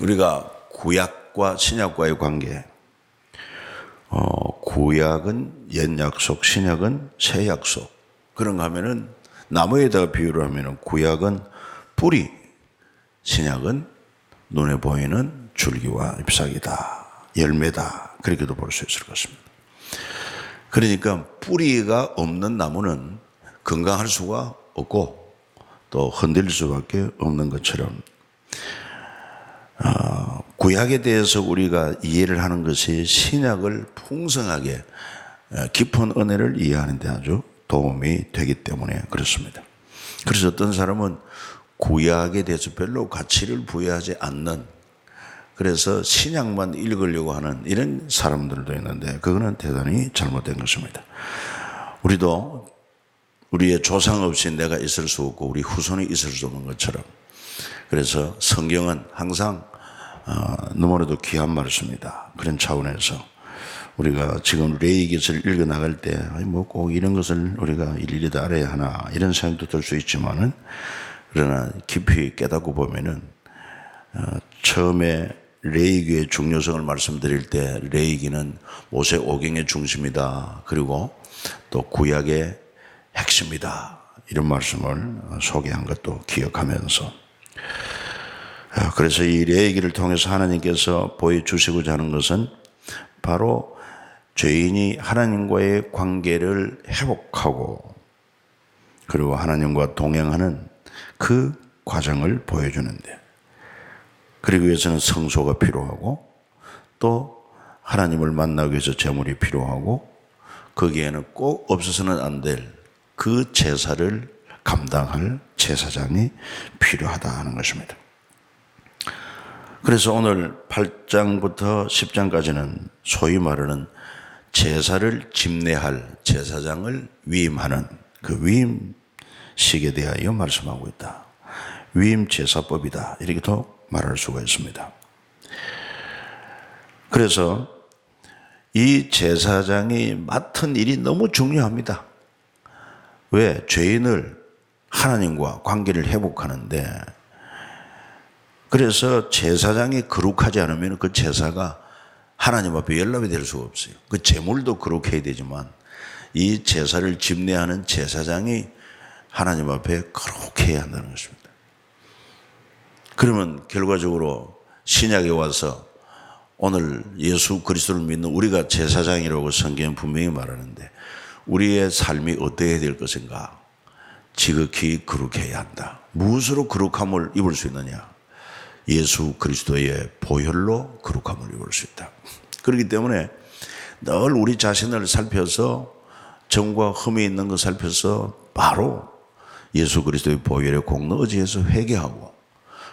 우리가 구약과 신약과의 관계, 구약은 옛 약속, 신약은 새 약속. 그런가 하면은 나무에다가 비유를 하면은 구약은 뿌리, 신약은 눈에 보이는 줄기와 잎사귀다, 열매다. 그렇게도 볼 수 있을 것입니다. 그러니까 뿌리가 없는 나무는 건강할 수가 없고 또 흔들릴 수밖에 없는 것처럼 구약에 대해서 우리가 이해를 하는 것이 신약을 풍성하게 깊은 은혜를 이해하는 데 아주 도움이 되기 때문에 그렇습니다. 그래서 어떤 사람은 구약에 대해서 별로 가치를 부여하지 않는, 그래서 신약만 읽으려고 하는 이런 사람들도 있는데 그거는 대단히 잘못된 것입니다. 우리도 우리의 조상 없이 내가 있을 수 없고 우리 후손이 있을 수 없는 것처럼, 그래서 성경은 항상 너무나도 귀한 말씀이다. 그런 차원에서 우리가 지금 레위기를 읽어 나갈 때 뭐 꼭 이런 것을 우리가 일일이 다 알아야 하나 이런 생각도 들 수 있지만은, 그러나 깊이 깨닫고 보면은 처음에 레위기의 중요성을 말씀드릴 때 레위기는 모세 오경의 중심이다. 그리고 또 구약의 핵심이다. 이런 말씀을 소개한 것도 기억하면서, 그래서 이 레위기를 통해서 하나님께서 보여주시고자 하는 것은 바로 죄인이 하나님과의 관계를 회복하고 그리고 하나님과 동행하는 그 과정을 보여주는데, 그러기 위해서는 성소가 필요하고 또 하나님을 만나기 위해서 제물이 필요하고 거기에는 꼭 없어서는 안 될 그 제사를 감당할 제사장이 필요하다 하는 것입니다. 그래서 오늘 8장부터 10장까지는 소위 말하는 제사를 집례할 제사장을 위임하는 그 위임식에 대하여 말씀하고 있다. 위임제사법이다. 이렇게도 말할 수가 있습니다. 그래서 이 제사장이 맡은 일이 너무 중요합니다. 왜? 죄인을 하나님과 관계를 회복하는데, 그래서 제사장이 거룩하지 않으면 그 제사가 하나님 앞에 연락이 될 수가 없어요. 그 제물도 거룩해야 되지만 이 제사를 집례하는 제사장이 하나님 앞에 거룩해야 한다는 것입니다. 그러면 결과적으로 신약에 와서 오늘 예수 그리스도를 믿는 우리가 제사장이라고 성경은 분명히 말하는데, 우리의 삶이 어떠해야 될 것인가? 지극히 거룩해야 한다. 무엇으로 거룩함을 입을 수 있느냐? 예수 그리스도의 보혈로 거룩함을 입을 수 있다. 그렇기 때문에 늘 우리 자신을 살펴서 정과 흠이 있는 것 살펴서 바로 예수 그리스도의 보혈의 공로 의지해서 회개하고,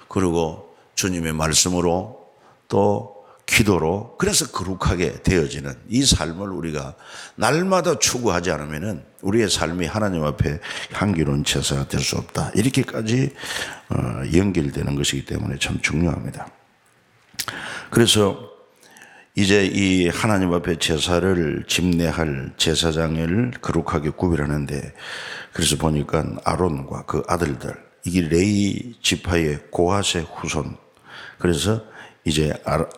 그리고 주님의 말씀으로 또 기도로, 그래서 거룩하게 되어지는 이 삶을 우리가 날마다 추구하지 않으면 우리의 삶이 하나님 앞에 향기로운 제사가 될 수 없다. 이렇게까지 연결되는 것이기 때문에 참 중요합니다. 그래서 이제 이 하나님 앞에 제사를 집례할 제사장을 거룩하게 구별하는데, 그래서 보니까 아론과 그 아들들, 이게 레위 지파의 고핫의 후손. 그래서 이제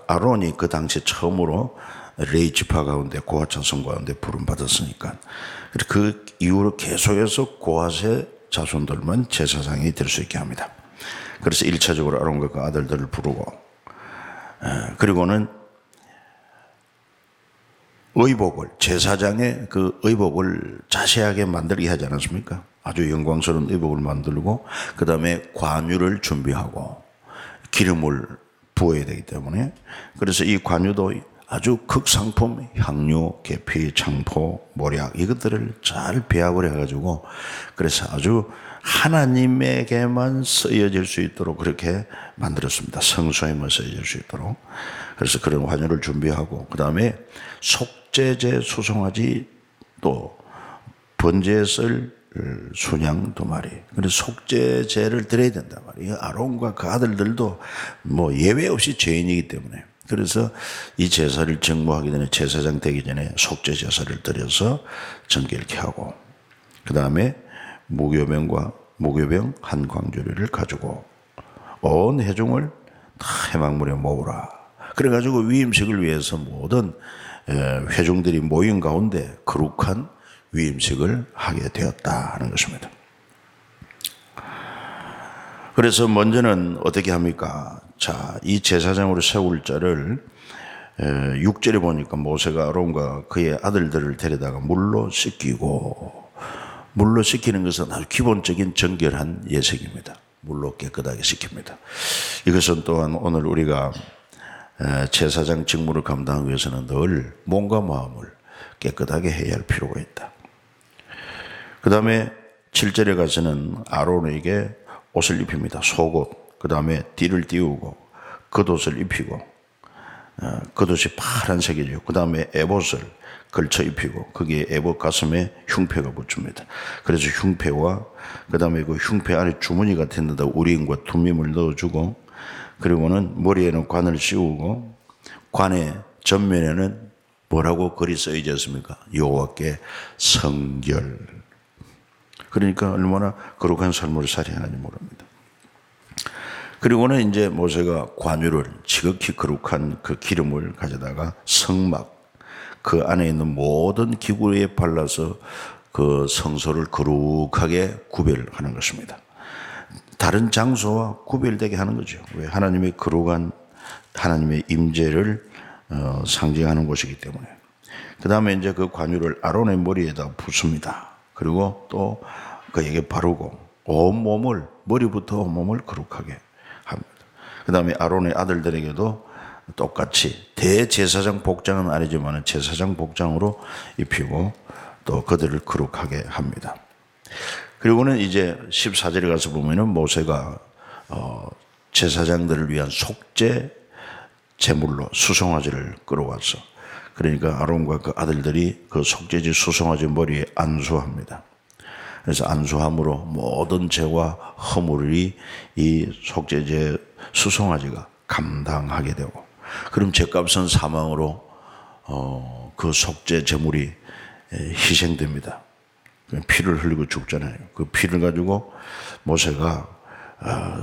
아론이 그 당시 처음으로 레위 지파 가운데 고핫 자손 가운데 부름 받았으니까 그 이후로 계속해서 고핫의 자손들만 제사장이 될 수 있게 합니다. 그래서 1차적으로 아론과 그 아들들을 부르고, 그리고는 의복을, 제사장의 그 의복을 자세하게 만들게 하지 않았습니까? 아주 영광스러운 의복을 만들고 그 다음에 관유를 준비하고 기름을 부어야 되기 때문에, 그래서 이 관유도 아주 극상품 향료, 계피, 창포, 모략 이것들을 잘 배합을 해가지고, 그래서 아주 하나님에게만 쓰여질 수 있도록 그렇게 만들었습니다. 성소에만 쓰여질 수 있도록. 그래서 그런 관유를 준비하고, 그 다음에 속죄제 수송아지 또 번제에 쓸 순양 두 마리. 그래서 속죄제를 드려야 된단 말이에요. 아론과 그 아들들도 뭐 예외 없이 죄인이기 때문에. 그래서 이 제사를 정모하기 전에, 제사장 되기 전에 속죄 제사를 드려서 정결케 하고, 그 다음에 무교병 한 광주리를 가지고 온 회중을 다 해방물에 모으라. 그래가지고 위임식을 위해서 모든 회중들이 모인 가운데 거룩한 위임식을 하게 되었다 하는 것입니다. 그래서 먼저는 어떻게 합니까? 자, 이 제사장으로 세울 자를 6절에 보니까 모세가 아론과 그의 아들들을 데려다가 물로 씻기고, 물로 씻기는 것은 아주 기본적인 정결한 예식입니다. 물로 깨끗하게 씻깁니다. 이것은 또한 오늘 우리가 제사장 직무를 감당하기 위해서는 늘 몸과 마음을 깨끗하게 해야 할 필요가 있다. 그 다음에 7절에 가서는 아론에게 옷을 입힙니다. 속옷, 그 다음에 띠를 띄우고 겉옷을 입히고, 겉옷이 파란색이죠. 그 다음에 에봇을 걸쳐 입히고 거기에 에봇 가슴에 흉패가 붙습니다. 그래서 흉패와 그 다음에 그 흉패 안에 주머니 같은 데다 우린과 둠밈을 넣어주고, 그리고는 머리에는 관을 씌우고, 관의 전면에는 뭐라고 글이 써있지 않습니까? 여호와께 성결. 그러니까 얼마나 거룩한 삶을 살아야 하는지 모릅니다. 그리고는 이제 모세가 관유를, 지극히 거룩한 그 기름을 가져다가 성막, 그 안에 있는 모든 기구에 발라서 그 성소를 거룩하게 구별하는 것입니다. 다른 장소와 구별되게 하는 거죠. 왜? 하나님의 거룩한 하나님의 임재를 상징하는 곳이기 때문에. 그 다음에 이제 그 관유를 아론의 머리에다 붓습니다. 그리고 또 그에게 바르고 온몸을, 머리부터 온몸을 거룩하게 합니다. 그 다음에 아론의 아들들에게도 똑같이 대제사장 복장은 아니지만 제사장 복장으로 입히고 또 그들을 거룩하게 합니다. 그리고는 이제 14절에 가서 보면은 모세가 제사장들을 위한 속죄 제물로 수송아지를 끌어와서, 그러니까 아론과 그 아들들이 그 속죄제 수송아지 머리에 안수합니다. 그래서 안수함으로 모든 죄와 허물이 이 속죄제 수송아지가 감당하게 되고, 그럼 죄값은 사망으로 그 속죄 제물이 희생됩니다. 피를 흘리고 죽잖아요. 그 피를 가지고 모세가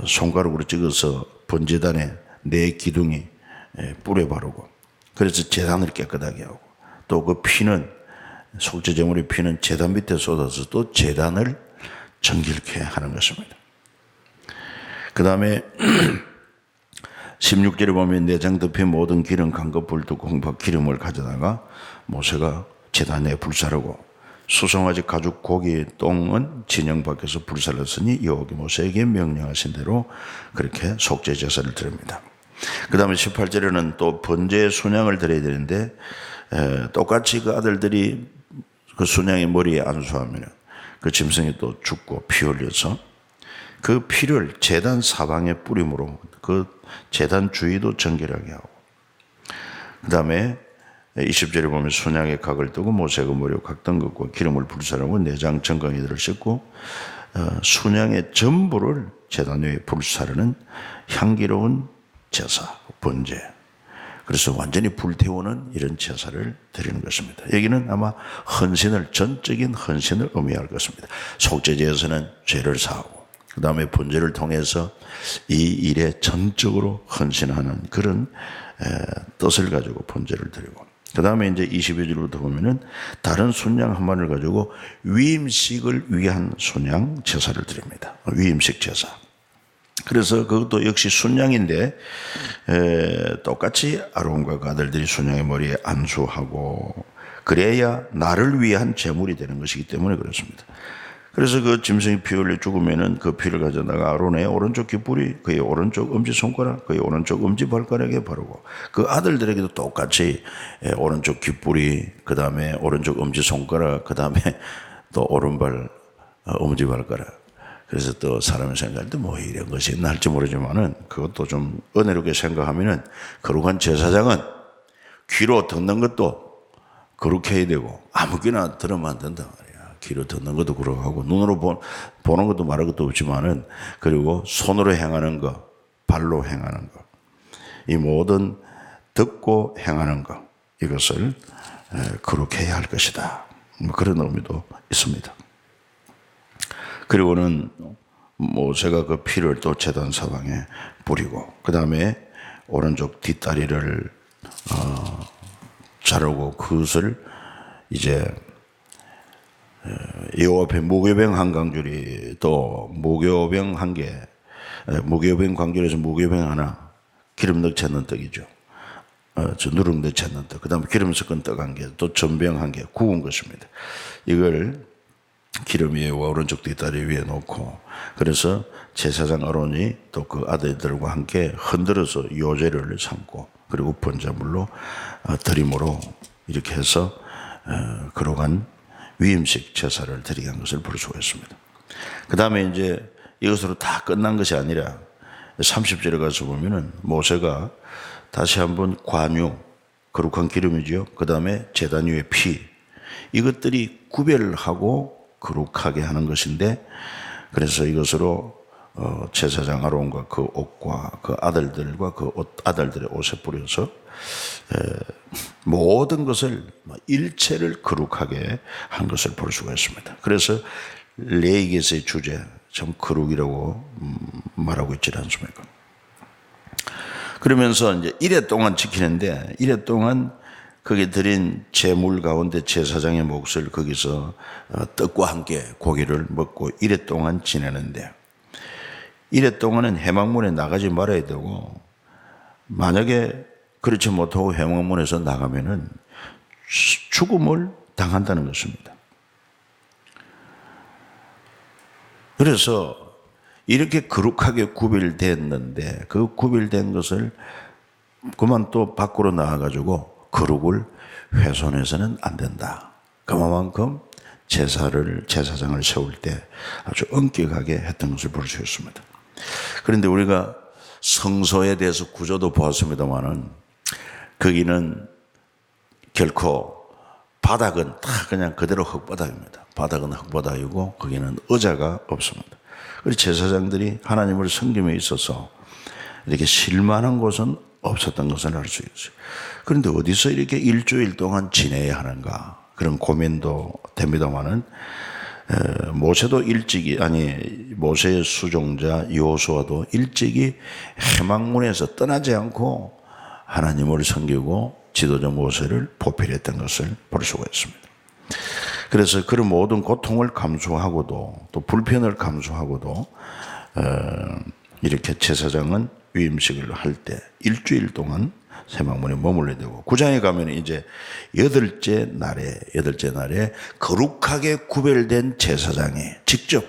손가락으로 찍어서 번제단에 네 기둥이 뿔에 바르고, 그래서 제단을 깨끗하게 하고, 또 그 피는, 속죄 제물의 피는 제단 밑에 쏟아서 또 제단을 정결케 하는 것입니다. 그 다음에 16절에 보면 내장 덮인 모든 기름, 간것, 불도, 홍박, 기름을 가져다가 모세가 제단에 불사르고, 수송아지 가죽 고기 똥은 진영 밖에서 불살랐으니 여호와께 모세에게 명령하신 대로 그렇게 속죄 제사를 드립니다. 그 다음에 18절에는 또 번제 순양을 드려야 되는데, 똑같이 그 아들들이 그 순양의 머리에 안수하면 그 짐승이 또 죽고 피 흘려서 그 피를 제단 사방에 뿌림으로 그 제단 주위도 정결하게 하고, 그 다음에 20절에 보면 순양의 각을 뜨고 모세가 머리에 각던 것과 기름을 불사르고 내장 정강이들을 씻고 순양의 전부를 제단 위에 불사르는 향기로운 제사, 번제. 그래서 완전히 불태우는 이런 제사를 드리는 것입니다. 여기는 아마 헌신을, 전적인 헌신을 의미할 것입니다. 속죄제에서는 죄를 사하고, 그 다음에 번제를 통해서 이 일에 전적으로 헌신하는 그런 뜻을 가지고 번제를 드리고, 그 다음에 이제 22절부터 보면은 다른 순양 한 마리를 가지고 위임식을 위한 순양 제사를 드립니다. 위임식 제사. 그래서 그것도 역시 순양인데 똑같이 아론과 그 아들들이 순양의 머리에 안수하고, 그래야 나를 위한 제물이 되는 것이기 때문에 그렇습니다. 그래서 그 짐승이 피 흘려 죽으면은 그 피를 가져다가 아론의 오른쪽 깃불이 그의 오른쪽 엄지손가락, 그의 오른쪽 엄지발가락에 바르고, 그 아들들에게도 똑같이 오른쪽 깃불이, 그 다음에 오른쪽 엄지손가락, 그 다음에 또 오른발 엄지발가락. 그래서 또 사람이 생각할 때 뭐 이런 것이 있나 할지 모르지만은 그것도 좀 은혜롭게 생각하면은, 거룩한 제사장은 귀로 듣는 것도 거룩해야 되고 아무거나 들으면 안 된다 말이야. 귀로 듣는 것도 그러고 눈으로 보는 것도 말할 것도 없지만은, 그리고 손으로 행하는 것, 발로 행하는 것, 이 모든 듣고 행하는 것, 이것을 거룩해야 할 것이다. 뭐 그런 의미도 있습니다. 그리고는 모세가 그 피를 또 제단 사방에 뿌리고, 그 다음에 오른쪽 뒷다리를 자르고 그것을 이제 여호와 앞에 무교병 한 강줄이, 또 무교병 한 개, 무교병 광줄에서 무교병 하나, 기름 넣지 않는 떡이죠. 저 누룩 넣지 않는 떡, 그 다음에 기름 섞은 떡 한 개, 또 전병 한 개 구운 것입니다. 이걸 기름 위에 오른쪽 뒷다리 위에 놓고, 그래서 제사장 아론이 또 그 아들들과 함께 흔들어서 요제를 삼고, 그리고 번제물로 드림으로 이렇게 해서 거룩한 위임식 제사를 드리게 한 것을 볼 수가 있습니다. 그 다음에 이제 이것으로 다 끝난 것이 아니라 30절에 가서 보면은 모세가 다시 한번 관유, 거룩한 기름이죠. 그 다음에 제단 위의 피, 이것들이 구별을 하고 거룩하게 하는 것인데, 그래서 이것으로 제사장 아론과 그 옷과 그 아들들과 그 아들들의 옷에 뿌려서 모든 것을, 일체를 거룩하게 한 것을 볼 수가 있습니다. 그래서 레위기에서의 주제, 참 거룩이라고 말하고 있지 않습니까? 그러면서 이제 이래 동안 지키는데, 이래 동안 거기 드린 제물 가운데 제사장의 몫을 거기서 떡과 함께 고기를 먹고 이래 동안 지내는데, 이래 동안은 회막문에 나가지 말아야 되고, 만약에 그렇지 못하고 회막문에서 나가면은 죽음을 당한다는 것입니다. 그래서 이렇게 거룩하게 구별됐는데, 그 구별된 것을 그만 또 밖으로 나와가지고 거룩을 훼손해서는 안 된다. 그만큼 제사장을 세울 때 아주 엄격하게 했던 것을 볼 수 있습니다. 그런데 우리가 성소에 대해서 구조도 보았습니다만은, 거기는 결코 바닥은 다 그냥 그대로 흙바닥입니다. 바닥은 흙바닥이고 거기는 의자가 없습니다. 그리고 제사장들이 하나님을 섬김에 있어서 이렇게 실만한 곳은 없었던 것을 알 수 있어요. 그런데 어디서 이렇게 일주일 동안 지내야 하는가, 그런 고민도 됩니다만은, 모세도 일찍이, 모세의 수종자 여호수아도 일찍이 회막문에서 떠나지 않고 하나님을 섬기고 지도자 모세를 보필했던 것을 볼 수가 있습니다. 그래서 그런 모든 고통을 감수하고도, 또 불편을 감수하고도 이렇게 제사장은 위임식을 할 때 일주일 동안 회막문에 머물러야 되고, 9장에 가면 이제 여덟째 날에 거룩하게 구별된 제사장이 직접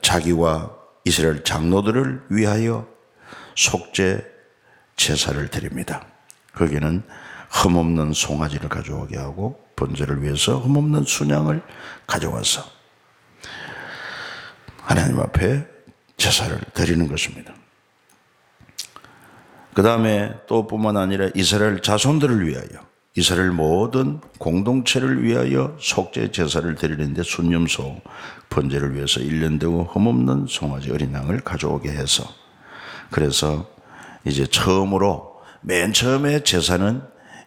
자기와 이스라엘 장로들을 위하여 속죄 제사를 드립니다. 거기는 흠없는 송아지를 가져오게 하고, 번제를 위해서 흠없는 순양을 가져와서 하나님 앞에 제사를 드리는 것입니다. 그 다음에 또 뿐만 아니라 이스라엘 자손들을 위하여, 이스라엘 모든 공동체를 위하여 속죄 제사를 드리는데 순념소 번제를 위해서 1년 되고 흠없는 송아지 어린 양을 가져오게 해서, 그래서 이제 맨 처음에 제사는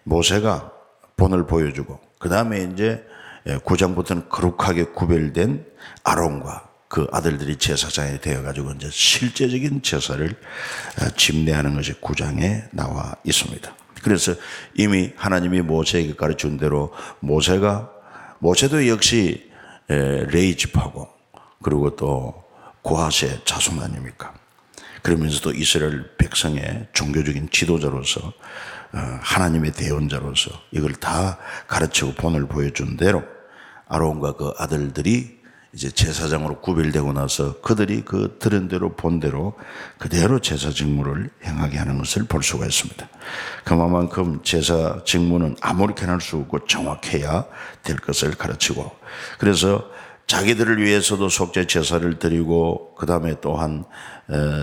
모세가 본을 보여주고, 그 다음에 이제 9장부터는 거룩하게 구별된 아론과 그 아들들이 제사장이 되어가지고 이제 실제적인 제사를 집례하는 것이 9장에 나와 있습니다. 그래서 이미 하나님이 모세에게 가르친 대로 모세도 역시 레위 지파고, 그리고 또 고핫의 자손 아닙니까? 그러면서도 이스라엘 백성의 종교적인 지도자로서, 하나님의 대언자로서 이걸 다 가르치고 본을 보여준 대로 아론과 그 아들들이 이제 제사장으로 구별되고 나서 그들이 그 들은 대로 본 대로 그대로 제사 직무를 행하게 하는 것을 볼 수가 있습니다. 그만큼 제사 직무는 아무렇게나 할 수 없고 정확해야 될 것을 가르치고, 그래서 자기들을 위해서도 속죄 제사를 드리고, 그 다음에 또한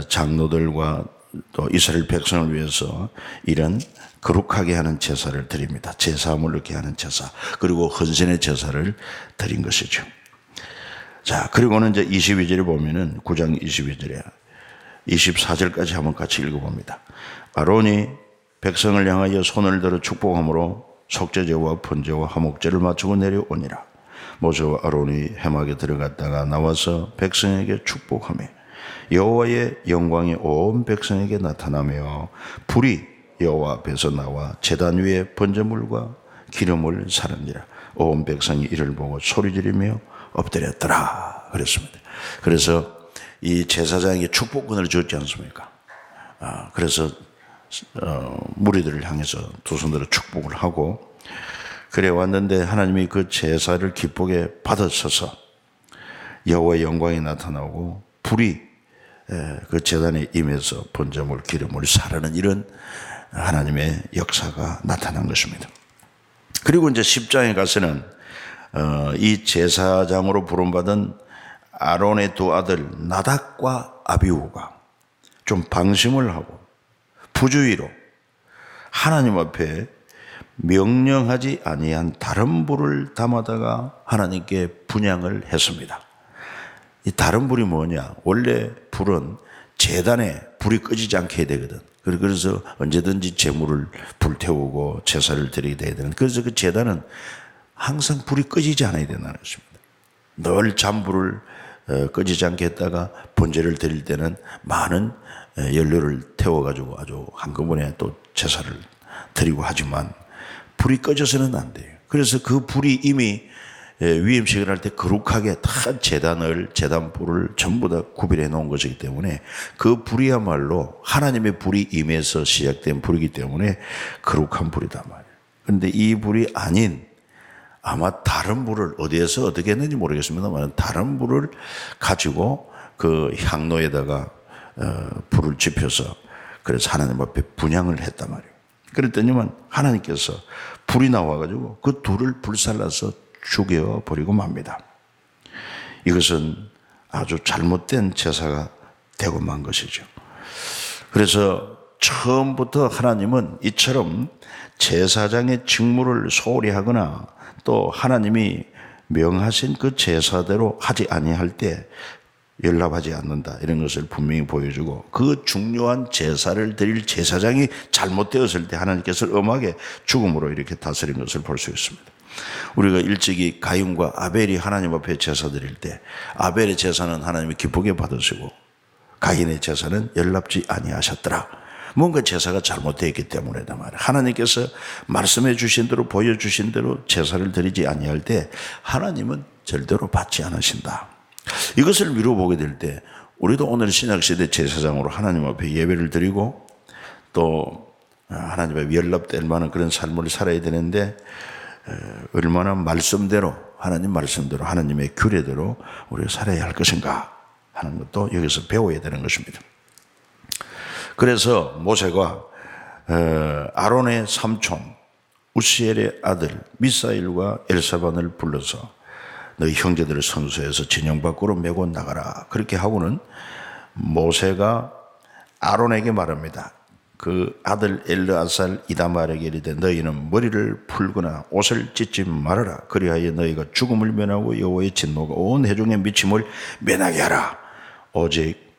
장로들과 또 이스라엘 백성을 위해서 이런 거룩하게 하는 제사를 드립니다. 제사함을 얻게 하는 제사, 그리고 헌신의 제사를 드린 것이죠. 자, 그리고는 이제 22절에 보면은 9장 22절에 24절까지 한번 같이 읽어봅니다. 아론이 백성을 향하여 손을 들어 축복함으로 속죄제와 번제와 화목제를 마치고 내려오니라. 모세와 아론이 해막에 들어갔다가 나와서 백성에게 축복하며 여호와의 영광이 온 백성에게 나타나며 불이 여호와 앞에서 나와 제단 위에 번제물과 기름을 사르니라. 온 백성이 이를 보고 소리 지르며 엎드렸더라 그랬습니다. 그래서 이 제사장에게 축복권을 줬지 않습니까? 그래서 무리들을 향해서 두 손으로 축복을 하고 그래 왔는데 하나님이 그 제사를 기쁘게 받으셔서 여호와의 영광이 나타나고 불이 그 제단에 임해서 번제물 기름을 사르는 이런 하나님의 역사가 나타난 것입니다. 그리고 이제 10장에 가서는 이 제사장으로 부름받은 아론의 두 아들 나답과 아비후가 좀 방심을 하고 부주의로 하나님 앞에 명령하지 아니한 다른 불을 담아다가 하나님께 분향을 했습니다. 이 다른 불이 뭐냐? 원래 불은 제단에 불이 꺼지지 않게 해야 되거든. 그래서 언제든지 제물을 불태우고 제사를 드리게 돼야 되는. 그래서 그 제단은 항상 불이 꺼지지 않아야 된다는 것입니다. 늘 잔불을 꺼지지 않게 했다가 번제를 드릴 때는 많은 연료를 태워가지고 아주 한꺼번에 또 제사를 드리고 하지만 불이 꺼져서는 안 돼요. 그래서 그 불이 이미 위임식을 할 때 거룩하게 다 제단불을 전부 다 구별해 놓은 것이기 때문에 그 불이야말로 하나님의 불이 임해서 시작된 불이기 때문에 거룩한 불이다 말이에요. 그런데 이 불이 아닌 아마 다른 불을 어디에서 어떻게 했는지 모르겠습니다만 다른 불을 가지고 그 향로에다가 불을 지펴서 그래서 하나님 앞에 분향을 했단 말이에요. 그랬더니만 하나님께서 불이 나와가지고 그 둘을 불살라서 죽여버리고 맙니다. 이것은 아주 잘못된 제사가 되고 만 것이죠. 그래서 처음부터 하나님은 이처럼 제사장의 직무를 소홀히 하거나 또 하나님이 명하신 그 제사대로 하지 아니할 때 연락하지 않는다 이런 것을 분명히 보여주고 그 중요한 제사를 드릴 제사장이 잘못되었을 때 하나님께서 엄하게 죽음으로 이렇게 다스린 것을 볼 수 있습니다. 우리가 일찍이 가인과 아벨이 하나님 앞에 제사 드릴 때 아벨의 제사는 하나님이 기쁘게 받으시고 가인의 제사는 연락지 아니하셨더라. 뭔가 제사가 잘못되었기 때문이다 말이야. 하나님께서 말씀해 주신 대로 보여주신 대로 제사를 드리지 아니할 때 하나님은 절대로 받지 않으신다. 이것을 미뤄보게 될 때 우리도 오늘 신약시대 제사장으로 하나님 앞에 예배를 드리고 또 하나님의 연락될 만한 그런 삶을 살아야 되는데 얼마나 말씀대로 하나님 말씀대로 하나님의 규례대로 우리가 살아야 할 것인가 하는 것도 여기서 배워야 되는 것입니다. 그래서 모세가 아론의 삼촌 우시엘의 아들 미사일과 엘사반을 불러서 너희 형제들을 선수해서 진영 밖으로 메고 나가라. 그렇게 하고는 모세가 아론에게 말합니다. 그 아들 엘르아살 이다말에게 이르되 너희는 머리를 풀거나 옷을 찢지 말아라. 그리하여 너희가 죽음을 면하고 여호와의 진노가 온 회중에 미침을 면하게 하라. 오직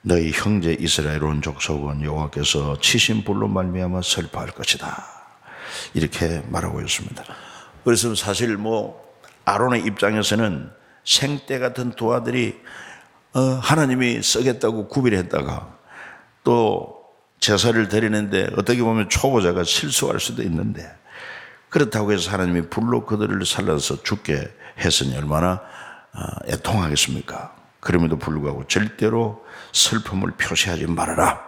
너희 형제 이스라엘 온 족속은 여호와께서 치신 불로 말미암아 슬퍼할 것이다. 이렇게 말하고 있습니다. 그래서 사실 아론의 입장에서는 생떼 같은 두 아들이 하나님이 쓰겠다고 구별했다가 또 제사를 드리는데 어떻게 보면 초보자가 실수할 수도 있는데 그렇다고 해서 하나님이 불로 그들을 살려서 죽게 했으니 얼마나 애통하겠습니까? 그럼에도 불구하고 절대로 슬픔을 표시하지 말아라.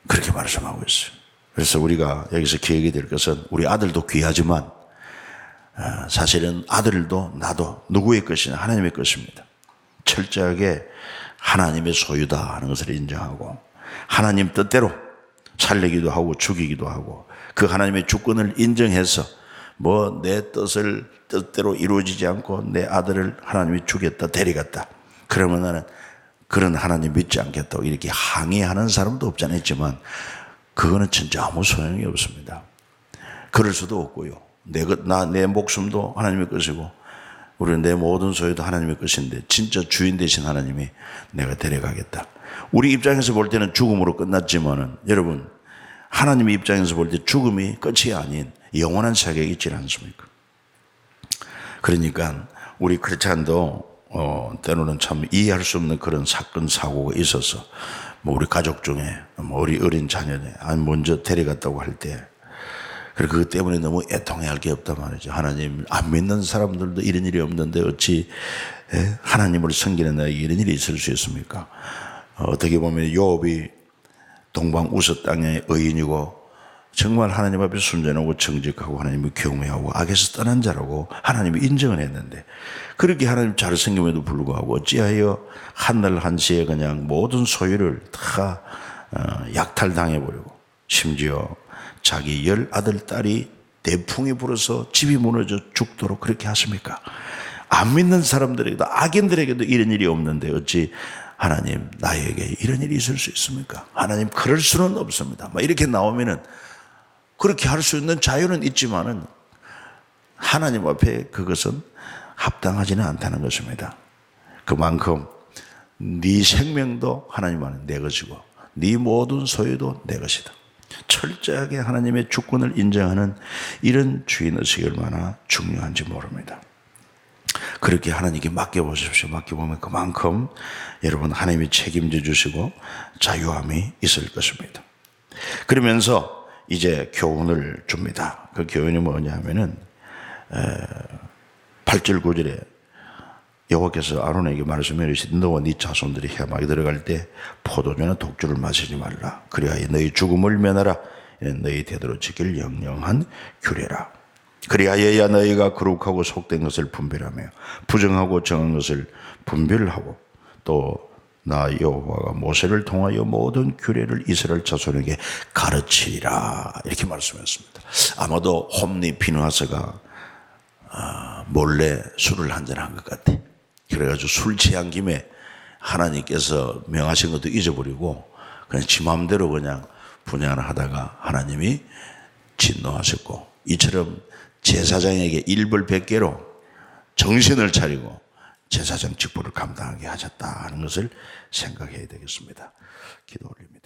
그렇게 말씀하고 있어요. 그래서 우리가 여기서 기억이 될 것은 우리 아들도 귀하지만 사실은 아들도 나도 누구의 것이냐 하나님의 것입니다. 철저하게 하나님의 소유다 하는 것을 인정하고 하나님 뜻대로 살리기도 하고 죽이기도 하고 그 하나님의 주권을 인정해서 내 뜻대로 이루어지지 않고 내 아들을 하나님이 죽였다 데려갔다 그러면 나는 그런 하나님 믿지 않겠다고 이렇게 항의하는 사람도 없지 않았지만 그거는 진짜 아무 소용이 없습니다. 그럴 수도 없고요. 내 목숨도 하나님의 것이고 우리는 내 모든 소유도 하나님의 것인데 진짜 주인 되신 하나님이 내가 데려가겠다. 우리 입장에서 볼 때는 죽음으로 끝났지만은 여러분 하나님의 입장에서 볼 때 죽음이 끝이 아닌 영원한 세계가 있지 않습니까? 그러니까 우리 크리스찬도 때로는 참 이해할 수 없는 그런 사건 사고가 있어서 뭐 우리 가족 중에 뭐 우리 어린 자녀네 먼저 데려갔다고 할 때 그리고 그것 때문에 너무 애통해할 게 없단 말이죠. 하나님 안 믿는 사람들도 이런 일이 없는데 어찌 하나님을 섬기는 나에게 이런 일이 있을 수 있습니까? 어떻게 보면 욥이 동방 우스 땅의 의인이고 정말 하나님 앞에 순전하고 정직하고 하나님을 경외하고 악에서 떠난 자라고 하나님이 인정을 했는데 그렇게 하나님 잘 섬김에도 불구하고 어찌하여 한날 한시에 그냥 모든 소유를 다 약탈당해버리고 심지어 자기 10아들 딸이 대풍이 불어서 집이 무너져 죽도록 그렇게 하십니까? 안 믿는 사람들에게도 악인들에게도 이런 일이 없는데 어찌 하나님 나에게 이런 일이 있을 수 있습니까? 하나님 그럴 수는 없습니다. 막 이렇게 나오면은 그렇게 할 수 있는 자유는 있지만은 하나님 앞에 그것은 합당하지는 않다는 것입니다. 그만큼 네 생명도 하나님 안에 내 것이고 네 모든 소유도 내 것이다. 철저하게 하나님의 주권을 인정하는 이런 주인의식이 얼마나 중요한지 모릅니다. 그렇게 하나님께 맡겨보십시오. 맡겨보면 그만큼 여러분 하나님이 책임져 주시고 자유함이 있을 것입니다. 그러면서 이제 교훈을 줍니다. 그 교훈이 뭐냐 하면은 8절 9절에 여호와께서 아론에게 말씀해 주시되 너와 네 자손들이 해막에 들어갈 때 포도주나 독주를 마시지 말라. 그리하여 너희 죽음을 면하라. 너희 대대로 지킬 영영한 규례라. 그리하여야 너희가 거룩하고 속된 것을 분별하며 부정하고 정한 것을 분별하고 또 나 여호와가 모세를 통하여 모든 규례를 이스라엘 자손에게 가르치리라. 이렇게 말씀했습니다. 아마도 홈리 비느하스가 몰래 술을 한잔한 것 같아. 그래가지고 술 취한 김에 하나님께서 명하신 것도 잊어버리고 그냥 지 마음대로 그냥 분양을 하다가 하나님이 진노하셨고 이처럼 제사장에게 일벌백계로 정신을 차리고 제사장 직분을 감당하게 하셨다 하는 것을 생각해야 되겠습니다. 기도 올립니다.